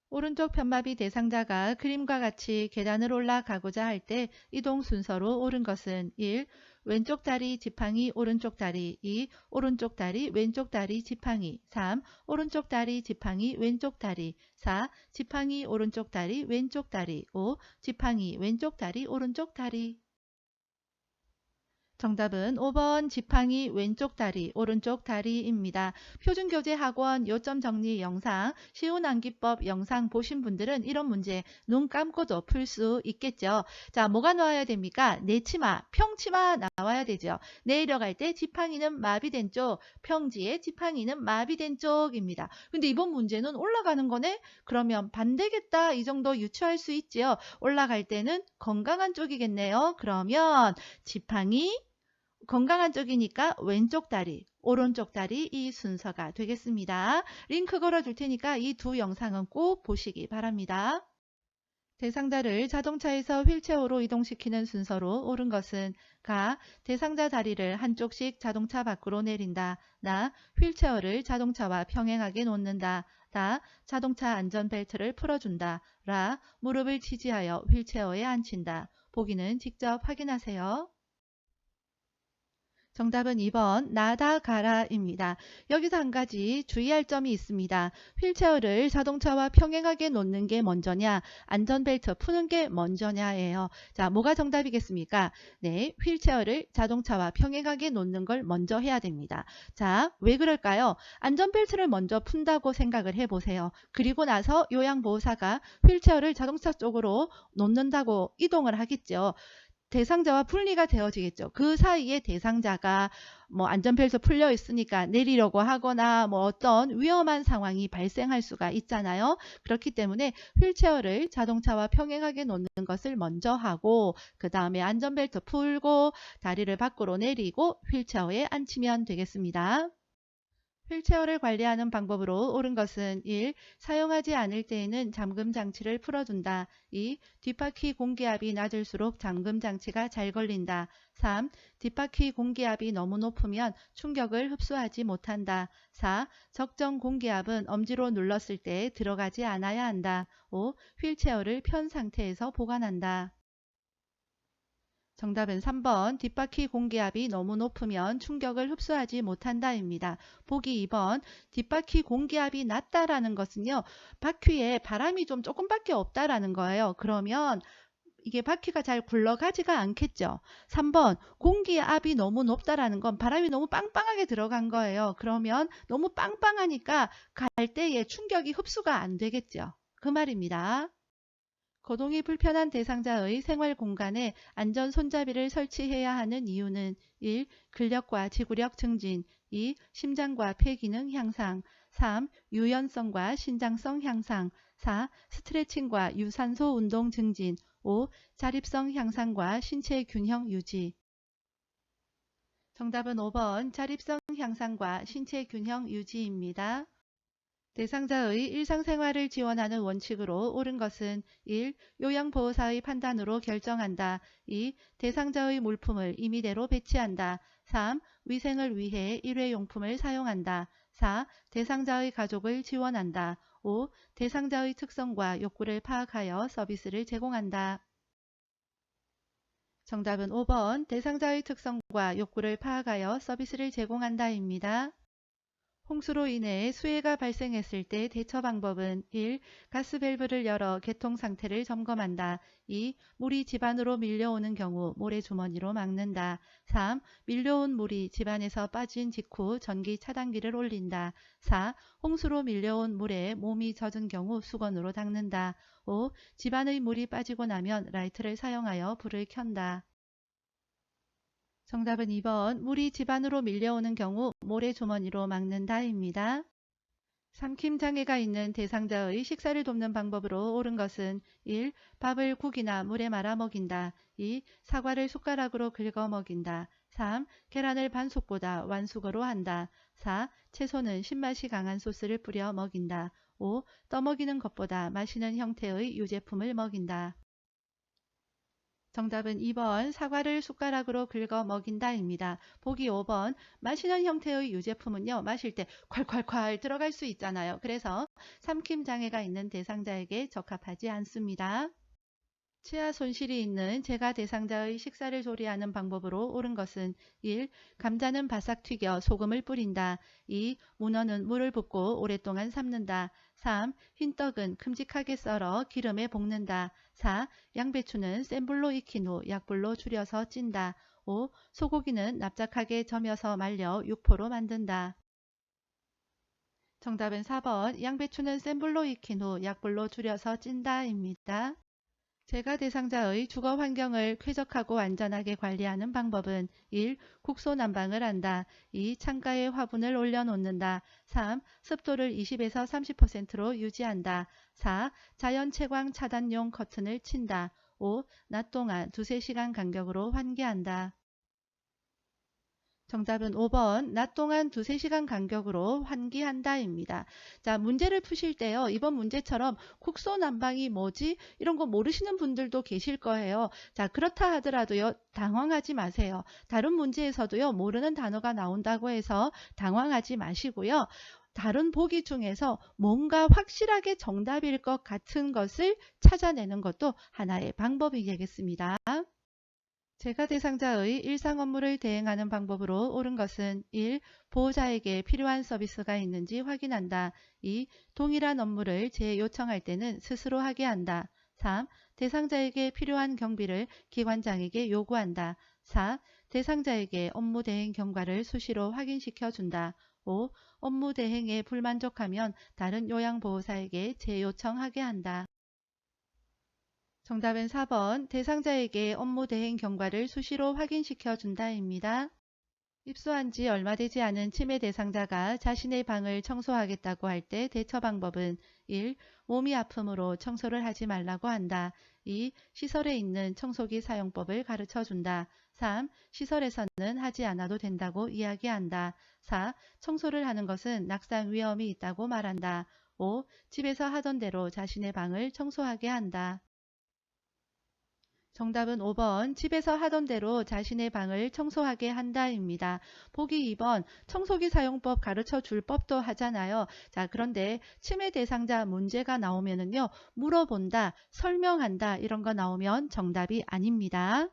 오른쪽 편마비 대상자가 그림과 같이 계단을 올라가고자 할 때 이동 순서로 옳은 것은 1. 왼쪽 다리 지팡이 오른쪽 다리 2. 오른쪽 다리 왼쪽 다리 지팡이 3. 오른쪽 다리 지팡이 왼쪽 다리 4. 지팡이 오른쪽 다리 왼쪽 다리 5. 지팡이 왼쪽 다리 오른쪽 다리. 정답은 5번 지팡이 왼쪽 다리 오른쪽 다리입니다. 표준교재 학원 요점 정리 영상 쉬운 암기법 영상 보신 분들은 이런 문제 눈 감고도 풀 수 있겠죠. 자, 뭐가 나와야 됩니까? 내치마, 평치마 나와야 되죠. 내려갈 때 지팡이는 마비된 쪽, 평지에 지팡이는 마비된 쪽입니다. 근데 이번 문제는 올라가는 거네? 그러면 반대겠다 이 정도 유추할 수 있지요. 올라갈 때는 건강한 쪽이겠네요. 그러면 지팡이 건강한 쪽이니까 왼쪽 다리, 오른쪽 다리 이 순서가 되겠습니다. 링크 걸어줄 테니까 이 두 영상은 꼭 보시기 바랍니다. 대상자를 자동차에서 휠체어로 이동시키는 순서로 옳은 것은 가. 대상자 다리를 한쪽씩 자동차 밖으로 내린다. 나. 휠체어를 자동차와 평행하게 놓는다. 다. 자동차 안전벨트를 풀어준다. 라. 무릎을 지지하여 휠체어에 앉힌다. 보기는 직접 확인하세요. 정답은 2번 나다 가라입니다. 여기서 한 가지 주의할 점이 있습니다. 휠체어를 자동차와 평행하게 놓는 게 먼저냐 안전벨트 푸는 게 먼저냐예요. 자, 뭐가 정답이겠습니까? 네, 휠체어를 자동차와 평행하게 놓는 걸 먼저 해야 됩니다. 자, 왜 그럴까요? 안전벨트를 먼저 푼다고 생각을 해보세요. 그리고 나서 요양보호사가 휠체어를 자동차 쪽으로 놓는다고 이동을 하겠죠. 대상자와 분리가 되어지겠죠. 그 사이에 대상자가 안전벨트 풀려 있으니까 내리려고 하거나 어떤 위험한 상황이 발생할 수가 있잖아요. 그렇기 때문에 휠체어를 자동차와 평행하게 놓는 것을 먼저 하고 그 다음에 안전벨트 풀고 다리를 밖으로 내리고 휠체어에 앉히면 되겠습니다. 휠체어를 관리하는 방법으로 옳은 것은 1. 사용하지 않을 때에는 잠금 장치를 풀어준다. 2. 뒷바퀴 공기압이 낮을수록 잠금 장치가 잘 걸린다. 3. 뒷바퀴 공기압이 너무 높으면 충격을 흡수하지 못한다. 4. 적정 공기압은 엄지로 눌렀을 때 들어가지 않아야 한다. 5. 휠체어를 편 상태에서 보관한다. 정답은 3번 뒷바퀴 공기압이 너무 높으면 충격을 흡수하지 못한다입니다. 보기 2번 뒷바퀴 공기압이 낮다라는 것은요. 바퀴에 바람이 좀 조금밖에 없다라는 거예요. 그러면 이게 바퀴가 잘 굴러가지가 않겠죠. 3번 공기압이 너무 높다라는 건 바람이 너무 빵빵하게 들어간 거예요. 그러면 너무 빵빵하니까 갈 때의 충격이 흡수가 안 되겠죠. 그 말입니다. 거동이 불편한 대상자의 생활 공간에 안전 손잡이를 설치해야 하는 이유는 1. 근력과 지구력 증진, 2. 심장과 폐 기능 향상, 3. 유연성과 신장성 향상, 4. 스트레칭과 유산소 운동 증진, 5. 자립성 향상과 신체 균형 유지. 정답은 5번 자립성 향상과 신체 균형 유지입니다. 대상자의 일상생활을 지원하는 원칙으로 옳은 것은 1. 요양보호사의 판단으로 결정한다. 2. 대상자의 물품을 임의대로 배치한다. 3. 위생을 위해 일회용품을 사용한다. 4. 대상자의 가족을 지원한다. 5. 대상자의 특성과 욕구를 파악하여 서비스를 제공한다. 정답은 5번 대상자의 특성과 욕구를 파악하여 서비스를 제공한다입니다. 홍수로 인해 수해가 발생했을 때 대처 방법은 1. 가스 밸브를 열어 개통 상태를 점검한다. 2. 물이 집안으로 밀려오는 경우 모래주머니로 막는다. 3. 밀려온 물이 집안에서 빠진 직후 전기 차단기를 올린다. 4. 홍수로 밀려온 물에 몸이 젖은 경우 수건으로 닦는다. 5. 집안의 물이 빠지고 나면 라이트를 사용하여 불을 켠다. 정답은 2번 물이 집안으로 밀려오는 경우 모래주머니로 막는다입니다. 삼킴 장애가 있는 대상자의 식사를 돕는 방법으로 옳은 것은 1. 밥을 국이나 물에 말아 먹인다. 2. 사과를 숟가락으로 긁어 먹인다. 3. 계란을 반숙보다 완숙으로 한다. 4. 채소는 신맛이 강한 소스를 뿌려 먹인다. 5. 떠먹이는 것보다 마시는 형태의 유제품을 먹인다. 정답은 2번 사과를 숟가락으로 긁어 먹인다입니다. 보기 5번 마시는 형태의 유제품은요. 마실 때 콸콸콸 들어갈 수 있잖아요. 그래서 삼킴 장애가 있는 대상자에게 적합하지 않습니다. 치아 손실이 있는 재가 대상자의 식사를 조리하는 방법으로 옳은 것은 1. 감자는 바싹 튀겨 소금을 뿌린다. 2. 문어는 물을 붓고 오랫동안 삶는다. 3. 흰떡은 큼직하게 썰어 기름에 볶는다. 4. 양배추는 센 불로 익힌 후 약불로 줄여서 찐다. 5. 소고기는 납작하게 저며서 말려 육포로 만든다. 정답은 4번 양배추는 센 불로 익힌 후 약불로 줄여서 찐다입니다. 재가 대상자의 주거 환경을 쾌적하고 안전하게 관리하는 방법은 1. 국소 난방을 한다. 2. 창가에 화분을 올려놓는다. 3. 습도를 20에서 30%로 유지한다. 4. 자연 채광 차단용 커튼을 친다. 5. 낮 동안 2~3시간 간격으로 환기한다. 정답은 5번 낮 동안 2~3시간 간격으로 환기한다입니다. 자, 문제를 푸실 때요. 이번 문제처럼 국소 난방이 뭐지? 이런 거 모르시는 분들도 계실 거예요. 자, 그렇다 하더라도요. 당황하지 마세요. 다른 문제에서도요. 모르는 단어가 나온다고 해서 당황하지 마시고요. 다른 보기 중에서 뭔가 확실하게 정답일 것 같은 것을 찾아내는 것도 하나의 방법이 되겠습니다. 재가 대상자의 일상 업무를 대행하는 방법으로 옳은 것은 1. 보호자에게 필요한 서비스가 있는지 확인한다. 2. 동일한 업무를 재요청할 때는 스스로 하게 한다. 3. 대상자에게 필요한 경비를 기관장에게 요구한다. 4. 대상자에게 업무 대행 경과를 수시로 확인시켜 준다. 5. 업무 대행에 불만족하면 다른 요양보호사에게 재요청하게 한다. 정답은 4번 대상자에게 업무 대행 경과를 수시로 확인시켜 준다입니다. 입소한 지 얼마 되지 않은 치매 대상자가 자신의 방을 청소하겠다고 할 때 대처 방법은 1. 몸이 아프므로 청소를 하지 말라고 한다. 2. 시설에 있는 청소기 사용법을 가르쳐 준다. 3. 시설에서는 하지 않아도 된다고 이야기한다. 4. 청소를 하는 것은 낙상 위험이 있다고 말한다. 5. 집에서 하던 대로 자신의 방을 청소하게 한다. 정답은 5번 집에서 하던 대로 자신의 방을 청소하게 한다입니다. 보기 2번 청소기 사용법 가르쳐 줄 법도 하잖아요. 자, 그런데 치매 대상자 문제가 나오면은요. 물어본다, 설명한다 이런 거 나오면 정답이 아닙니다.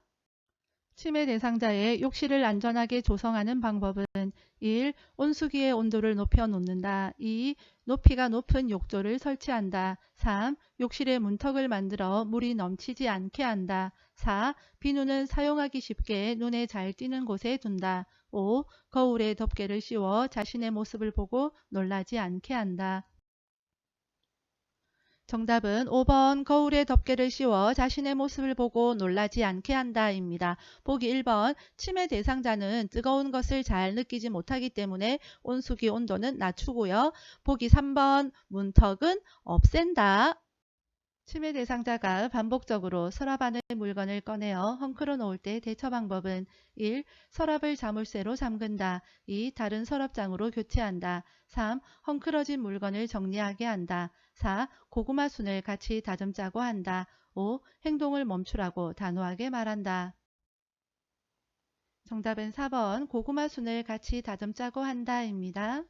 치매 대상자의 욕실을 안전하게 조성하는 방법은 1. 온수기의 온도를 높여 놓는다. 2. 높이가 높은 욕조를 설치한다. 3. 욕실에 문턱을 만들어 물이 넘치지 않게 한다. 4. 비누는 사용하기 쉽게 눈에 잘 띄는 곳에 둔다. 5. 거울에 덮개를 씌워 자신의 모습을 보고 놀라지 않게 한다. 정답은 5번 거울에 덮개를 씌워 자신의 모습을 보고 놀라지 않게 한다입니다. 보기 1번 치매 대상자는 뜨거운 것을 잘 느끼지 못하기 때문에 온수기 온도는 낮추고요. 보기 3번 문턱은 없앤다. 치매 대상자가 반복적으로 서랍 안의 물건을 꺼내어 헝클어 놓을 때 대처 방법은 1. 서랍을 자물쇠로 잠근다. 2. 다른 서랍장으로 교체한다. 3. 헝클어진 물건을 정리하게 한다. 4. 고구마 순을 같이 다듬자고 한다. 5. 행동을 멈추라고 단호하게 말한다. 정답은 4번 고구마 순을 같이 다듬자고 한다입니다.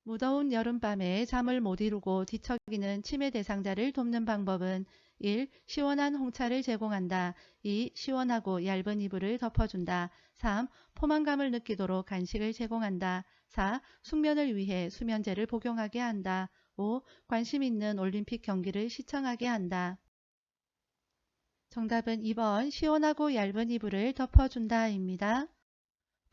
무더운 여름밤에 잠을 못 이루고 뒤척이는 치매 대상자를 돕는 방법은 1. 시원한 홍차를 제공한다. 2. 시원하고 얇은 이불을 덮어준다. 3. 포만감을 느끼도록 간식을 제공한다. 4. 숙면을 위해 수면제를 복용하게 한다. 5. 관심 있는 올림픽 경기를 시청하게 한다. 정답은 2번 시원하고 얇은 이불을 덮어준다입니다.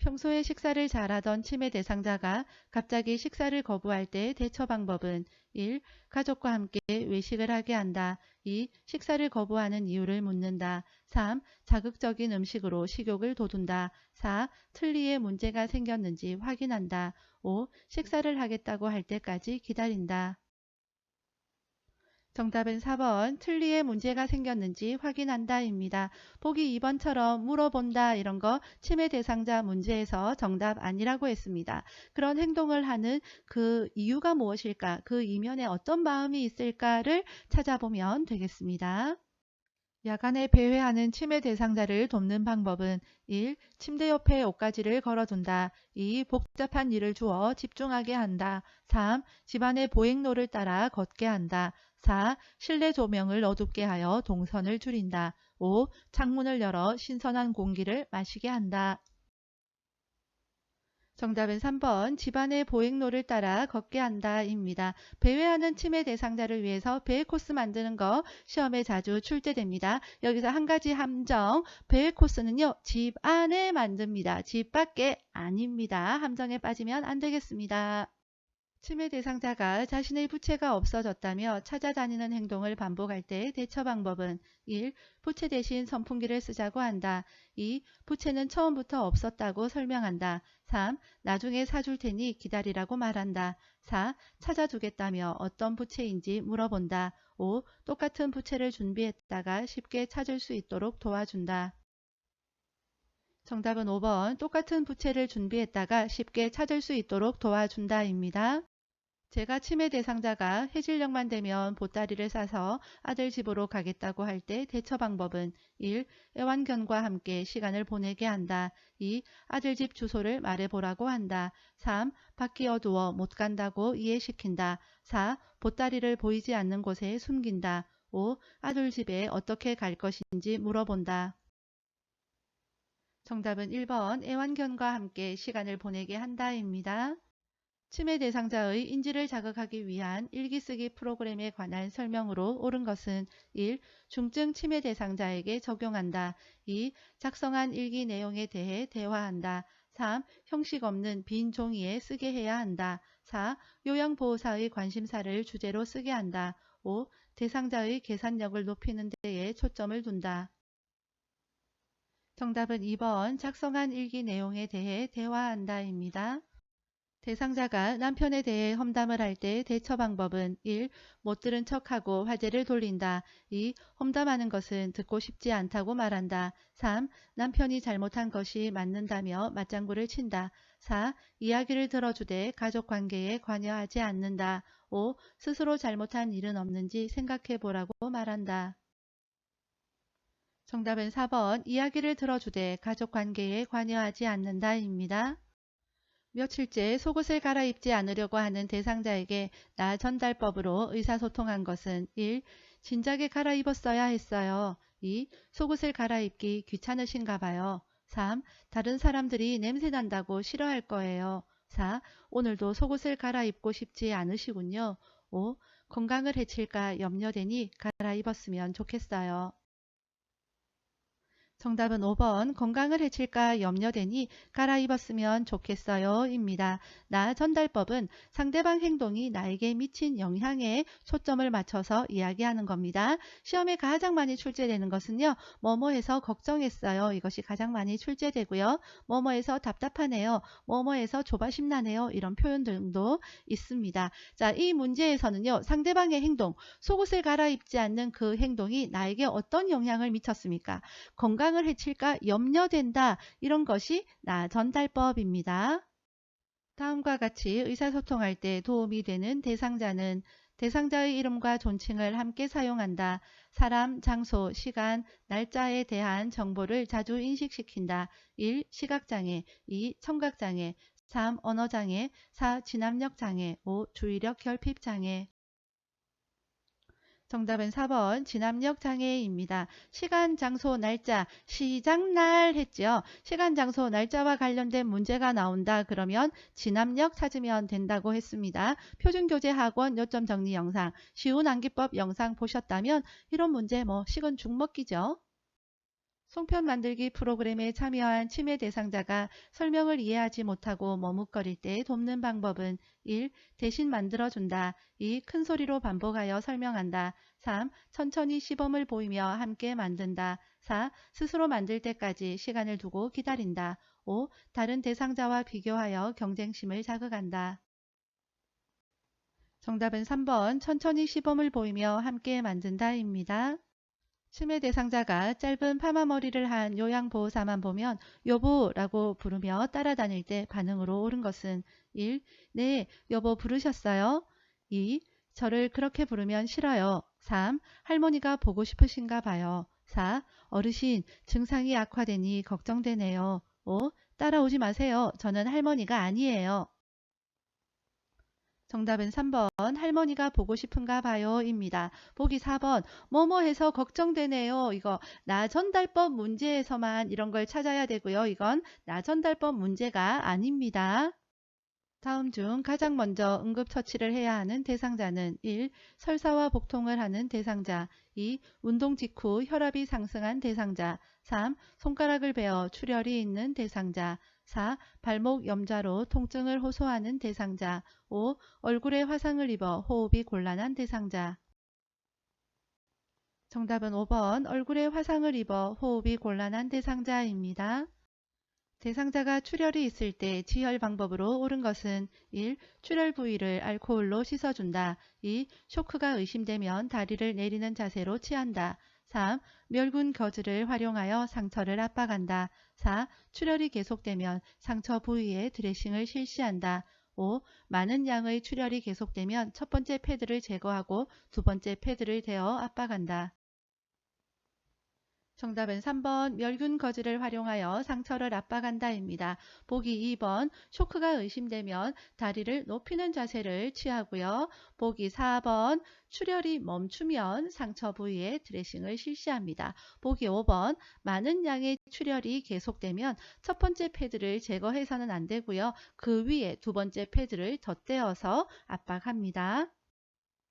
평소에 식사를 잘하던 치매 대상자가 갑자기 식사를 거부할 때 대처 방법은 1. 가족과 함께 외식을 하게 한다. 2. 식사를 거부하는 이유를 묻는다. 3. 자극적인 음식으로 식욕을 돋운다. 4. 틀니에 문제가 생겼는지 확인한다. 5. 식사를 하겠다고 할 때까지 기다린다. 정답은 4번 틀니에 문제가 생겼는지 확인한다입니다. 보기 2번처럼 물어본다 이런 거 치매 대상자 문제에서 정답 아니라고 했습니다. 그런 행동을 하는 그 이유가 무엇일까? 그 이면에 어떤 마음이 있을까를 찾아보면 되겠습니다. 야간에 배회하는 치매 대상자를 돕는 방법은 1. 침대 옆에 옷가지를 걸어둔다. 2. 복잡한 일을 주어 집중하게 한다. 3. 집안의 보행로를 따라 걷게 한다. 4. 실내 조명을 어둡게 하여 동선을 줄인다. 5. 창문을 열어 신선한 공기를 마시게 한다. 정답은 3번 집안의 보행로를 따라 걷게 한다입니다. 배회하는 치매 대상자를 위해서 배회 코스 만드는 거 시험에 자주 출제됩니다. 여기서 한 가지 함정, 배회 코스는요. 집 안에 만듭니다. 집 밖에 아닙니다. 함정에 빠지면 안 되겠습니다. 치매 대상자가 자신의 부채가 없어졌다며 찾아다니는 행동을 반복할 때 대처 방법은 1. 부채 대신 선풍기를 쓰자고 한다. 2. 부채는 처음부터 없었다고 설명한다. 3. 나중에 사줄 테니 기다리라고 말한다. 4. 찾아주겠다며 어떤 부채인지 물어본다. 5. 똑같은 부채를 준비했다가 쉽게 찾을 수 있도록 도와준다. 정답은 5번 똑같은 부채를 준비했다가 쉽게 찾을 수 있도록 도와준다입니다. 제가 치매 대상자가 해질녘만 되면 보따리를 싸서 아들 집으로 가겠다고 할 때 대처 방법은 1. 애완견과 함께 시간을 보내게 한다. 2. 아들 집 주소를 말해보라고 한다. 3. 밖이 어두워 못 간다고 이해시킨다. 4. 보따리를 보이지 않는 곳에 숨긴다. 5. 아들 집에 어떻게 갈 것인지 물어본다. 정답은 1번 애완견과 함께 시간을 보내게 한다입니다. 치매 대상자의 인지를 자극하기 위한 일기쓰기 프로그램에 관한 설명으로 옳은 것은 1. 중증 치매 대상자에게 적용한다. 2. 작성한 일기 내용에 대해 대화한다. 3. 형식 없는 빈 종이에 쓰게 해야 한다. 4. 요양보호사의 관심사를 주제로 쓰게 한다. 5. 대상자의 계산력을 높이는 데에 초점을 둔다. 정답은 2번 작성한 일기 내용에 대해 대화한다입니다. 대상자가 남편에 대해 험담을 할 때 대처 방법은 1. 못 들은 척하고 화제를 돌린다. 2. 험담하는 것은 듣고 싶지 않다고 말한다. 3. 남편이 잘못한 것이 맞는다며 맞장구를 친다. 4. 이야기를 들어주되 가족관계에 관여하지 않는다. 5. 스스로 잘못한 일은 없는지 생각해 보라고 말한다. 정답은 4번 이야기를 들어주되 가족관계에 관여하지 않는다입니다. 며칠째 속옷을 갈아입지 않으려고 하는 대상자에게 나 전달법으로 의사소통한 것은 1. 진작에 갈아입었어야 했어요. 2. 속옷을 갈아입기 귀찮으신가 봐요. 3. 다른 사람들이 냄새 난다고 싫어할 거예요. 4. 오늘도 속옷을 갈아입고 싶지 않으시군요. 5. 건강을 해칠까 염려되니 갈아입었으면 좋겠어요. 정답은 5번 건강을 해칠까 염려되니 갈아입었으면 좋겠어요 입니다. 나 전달법은 상대방 행동이 나에게 미친 영향에 초점을 맞춰서 이야기하는 겁니다. 시험에 가장 많이 출제되는 것은요. 뭐뭐해서 걱정했어요. 이것이 가장 많이 출제되고요. 뭐뭐해서 답답하네요. 뭐뭐해서 조바심 나네요. 이런 표현 등도 있습니다. 자, 이 문제에서는요. 상대방의 행동, 속옷을 갈아입지 않는 그 행동이 나에게 어떤 영향을 미쳤습니까? 건강을 해칠까 염려된다. 이런 것이 나 전달법입니다. 다음과 같이 의사소통할 때 도움이 되는 대상자는 대상자의 이름과 존칭을 함께 사용한다. 사람, 장소, 시간, 날짜에 대한 정보를 자주 인식시킨다. 1. 시각장애 2. 청각장애 3. 언어장애 4. 진압력장애 5. 주의력 결핍장애 정답은 4번 진압력 장애입니다. 시간, 장소, 날짜, 시작날 했죠. 시간, 장소, 날짜와 관련된 문제가 나온다. 그러면 진압력 찾으면 된다고 했습니다. 표준교재학원 요점 정리 영상, 쉬운 암기법 영상 보셨다면 이런 문제 식은 죽 먹기죠. 송편 만들기 프로그램에 참여한 치매 대상자가 설명을 이해하지 못하고 머뭇거릴 때 돕는 방법은 1. 대신 만들어준다. 2. 큰 소리로 반복하여 설명한다. 3. 천천히 시범을 보이며 함께 만든다. 4. 스스로 만들 때까지 시간을 두고 기다린다. 5. 다른 대상자와 비교하여 경쟁심을 자극한다. 정답은 3번 천천히 시범을 보이며 함께 만든다입니다. 치매 대상자가 짧은 파마머리를 한 요양보호사만 보면 여보라고 부르며 따라다닐 때 반응으로 옳은 것은 1. 네, 여보 부르셨어요? 2. 저를 그렇게 부르면 싫어요. 3. 할머니가 보고 싶으신가 봐요. 4. 어르신, 증상이 악화되니 걱정되네요. 5. 따라오지 마세요. 저는 할머니가 아니에요. 정답은 3번 할머니가 보고 싶은가 봐요 입니다. 보기 4번 뭐뭐 해서 걱정되네요. 이거 나 전달법 문제에서만 이런 걸 찾아야 되고요. 이건 나 전달법 문제가 아닙니다. 다음 중 가장 먼저 응급처치를 해야 하는 대상자는 1. 설사와 복통을 하는 대상자 2. 운동 직후 혈압이 상승한 대상자 3. 손가락을 베어 출혈이 있는 대상자 4. 발목 염좌로 통증을 호소하는 대상자 5. 얼굴에 화상을 입어 호흡이 곤란한 대상자 정답은 5번 얼굴에 화상을 입어 호흡이 곤란한 대상자입니다. 대상자가 출혈이 있을 때 지혈 방법으로 옳은 것은 1. 출혈 부위를 알코올로 씻어준다. 2. 쇼크가 의심되면 다리를 내리는 자세로 취한다. 3. 멸균 거즈를 활용하여 상처를 압박한다. 4. 출혈이 계속되면 상처 부위에 드레싱을 실시한다. 5. 많은 양의 출혈이 계속되면 첫 번째 패드를 제거하고 두 번째 패드를 대어 압박한다. 정답은 3번 멸균 거즈를 활용하여 상처를 압박한다입니다. 보기 2번 쇼크가 의심되면 다리를 높이는 자세를 취하고요. 보기 4번 출혈이 멈추면 상처 부위에 드레싱을 실시합니다. 보기 5번 많은 양의 출혈이 계속되면 첫 번째 패드를 제거해서는 안 되고요. 그 위에 두 번째 패드를 덧대어서 압박합니다.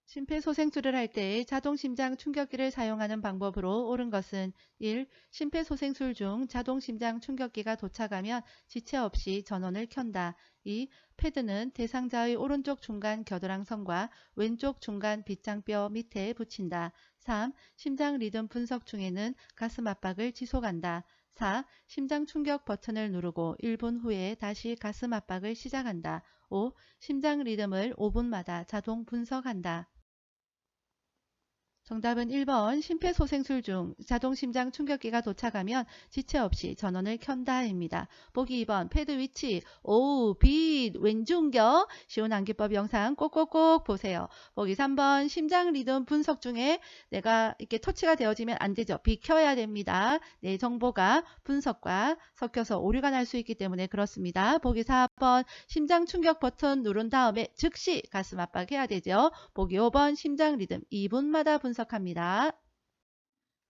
심폐소생술을 할 때 자동심장 충격기를 사용하는 방법으로 옳은 것은 1. 심폐소생술 중 자동심장 충격기가 도착하면 지체 없이 전원을 켠다. 2. 패드는 대상자의 오른쪽 중간 겨드랑선과 왼쪽 중간 빗장뼈 밑에 붙인다. 3. 심장 리듬 분석 중에는 가슴 압박을 지속한다. 4. 심장 충격 버튼을 누르고 1분 후에 다시 가슴 압박을 시작한다. 5. 심장 리듬을 5분마다 자동 분석한다. 정답은 1번 심폐소생술 중 자동심장 충격기가 도착하면 지체 없이 전원을 켠다입니다. 보기 2번 패드 위치, 오우, 빛, 왼중겨 쉬운 암기법 영상 꼭꼭꼭 보세요. 보기 3번 심장 리듬 분석 중에 내가 이렇게 터치가 되어지면 안 되죠. 비켜야 됩니다. 내 정보가 분석과 섞여서 오류가 날 수 있기 때문에 그렇습니다. 보기 4번 심장 충격 버튼 누른 다음에 즉시 가슴 압박해야 되죠. 보기 5번 심장 리듬 2분마다 분석합니다.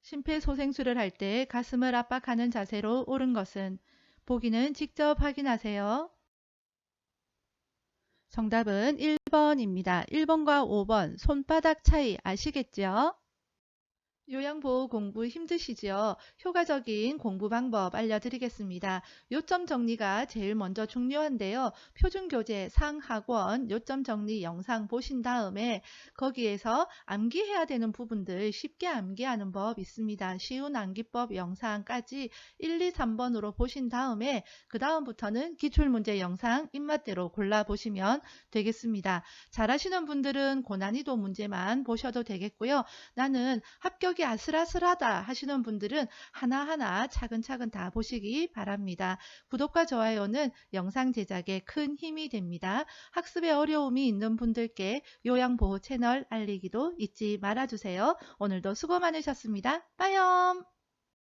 심폐소생술을 할 때 가슴을 압박하는 자세로 옳은 것은? 보기는 직접 확인하세요. 정답은 1번입니다. 1번과 5번 손바닥 차이 아시겠죠? 요양보호 공부 힘드시죠? 효과적인 공부 방법 알려드리겠습니다. 요점 정리가 제일 먼저 중요한데요. 표준교재 상하권 요점 정리 영상 보신 다음에 거기에서 암기해야 되는 부분들 쉽게 암기하는 법 있습니다. 쉬운 암기법 영상까지 1, 2, 3번으로 보신 다음에 그 다음부터는 기출문제 영상 입맛대로 골라보시면 되겠습니다. 잘하시는 분들은 고난이도 문제만 보셔도 되겠고요. 나는 합격이 아슬아슬하다 하시는 분들은 하나하나 차근차근 다 보시기 바랍니다. 구독과 좋아요는 영상 제작에 큰 힘이 됩니다. 학습에 어려움이 있는 분들께 요양보호 채널 알리기도 잊지 말아주세요. 오늘도 수고 많으셨습니다. 빠염!